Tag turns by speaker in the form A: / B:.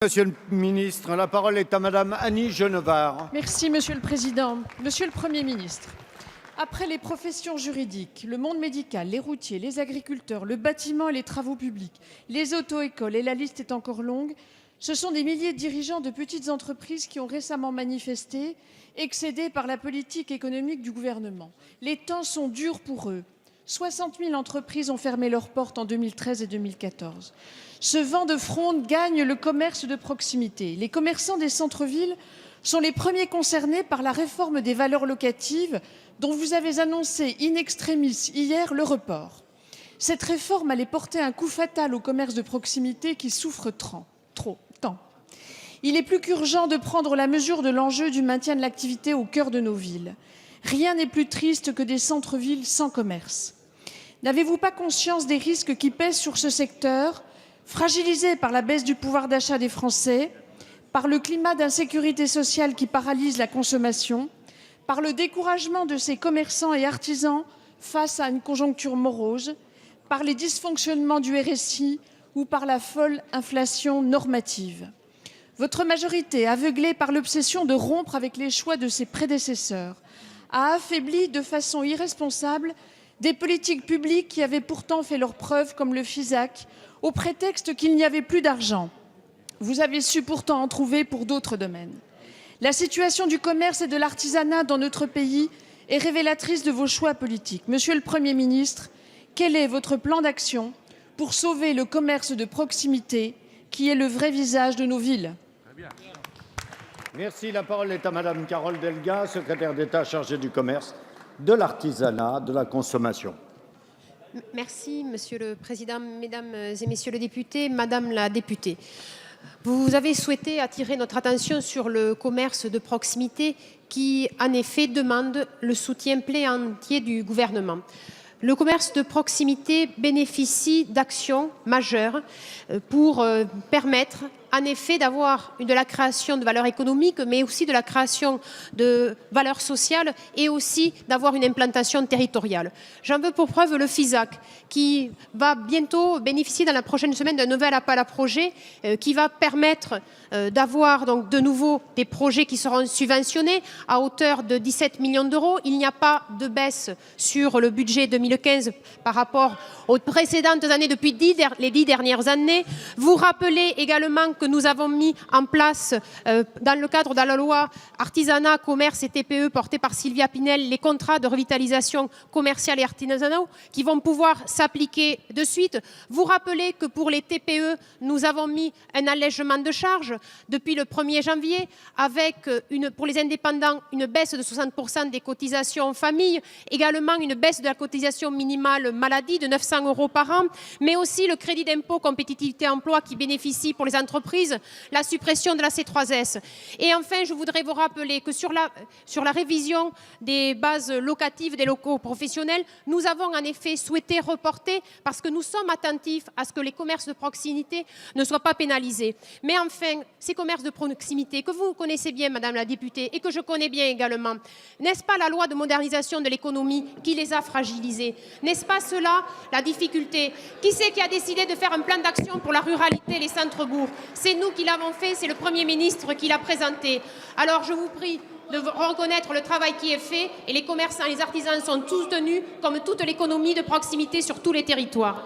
A: Monsieur le ministre. La parole est à Madame Annie Genevard.
B: Merci, Monsieur le Président. Monsieur le Premier ministre, après les professions juridiques, le monde médical, les routiers, les agriculteurs, le bâtiment et les travaux publics, les auto-écoles, et la liste est encore longue, ce sont des milliers de dirigeants de petites entreprises qui ont récemment manifesté, excédés par la politique économique du gouvernement. Les temps sont durs pour eux. 60 000 entreprises ont fermé leurs portes en 2013 et 2014. Ce vent de fronde gagne le commerce de proximité. Les commerçants des centres-villes sont les premiers concernés par la réforme des valeurs locatives dont vous avez annoncé in extremis hier le report. Cette réforme allait porter un coup fatal au commerce de proximité qui souffre tant. Il est plus qu'urgent de prendre la mesure de l'enjeu du maintien de l'activité au cœur de nos villes. Rien n'est plus triste que des centres-villes sans commerce. N'avez-vous pas conscience des risques qui pèsent sur ce secteur, fragilisé par la baisse du pouvoir d'achat des Français, par le climat d'insécurité sociale qui paralyse la consommation, par le découragement de ces commerçants et artisans face à une conjoncture morose, par les dysfonctionnements du RSI ou par la folle inflation normative? Votre majorité, aveuglée par l'obsession de rompre avec les choix de ses prédécesseurs, a affaibli de façon irresponsable des politiques publiques qui avaient pourtant fait leurs preuves, comme le FISAC, au prétexte qu'il n'y avait plus d'argent. Vous avez su pourtant en trouver pour d'autres domaines. La situation du commerce et de l'artisanat dans notre pays est révélatrice de vos choix politiques. Monsieur le Premier ministre, quel est votre plan d'action pour sauver le commerce de proximité, qui est le vrai visage de nos villes?
A: Merci. La parole est à Madame Carole Delga, secrétaire d'État chargée du commerce, de l'artisanat, de la consommation.
C: Merci, Monsieur le Président, Mesdames et Messieurs les députés. Madame la députée, vous avez souhaité attirer notre attention sur le commerce de proximité qui, en effet, demande le soutien plein et entier du gouvernement. Le commerce de proximité bénéficie d'actions majeures pour permettre en effet d'avoir de la création de valeur économique, mais aussi de la création de valeur sociale et aussi d'avoir une implantation territoriale. J'en veux pour preuve le FISAC, qui va bientôt bénéficier dans la prochaine semaine d'un nouvel appel à projet qui va permettre d'avoir donc de nouveau des projets qui seront subventionnés à hauteur de 17 millions d'euros. Il n'y a pas de baisse sur le budget 2015 par rapport aux précédentes années depuis les 10 dernières années. Vous rappelez également que nous avons mis en place, dans le cadre de la loi artisanat, commerce et TPE portée par Sylvia Pinel, les contrats de revitalisation commerciale et artisanaux qui vont pouvoir s'appliquer de suite. Vous rappelez que pour les TPE, nous avons mis un allègement de charges depuis le 1er janvier, avec pour les indépendants une baisse de 60% des cotisations famille, également une baisse de la cotisation minimale maladie de 900 € par an, mais aussi le crédit d'impôt compétitivité emploi qui bénéficie pour les entreprises, la suppression de la C3S. Et enfin, je voudrais vous rappeler que sur la révision des bases locatives des locaux professionnels, nous avons en effet souhaité reporter parce que nous sommes attentifs à ce que les commerces de proximité ne soient pas pénalisés. Mais enfin, ces commerces de proximité que vous connaissez bien, Madame la députée, et que je connais bien également, n'est-ce pas la loi de modernisation de l'économie qui les a fragilisés? N'est-ce pas cela la difficulté? Qui c'est qui a décidé de faire un plan d'action pour la ruralité et les centres-bourgs? C'est nous qui l'avons fait, c'est le Premier ministre qui l'a présenté. Alors je vous prie de reconnaître le travail qui est fait et les commerçants et les artisans sont tous tenus comme toute l'économie de proximité sur tous les territoires.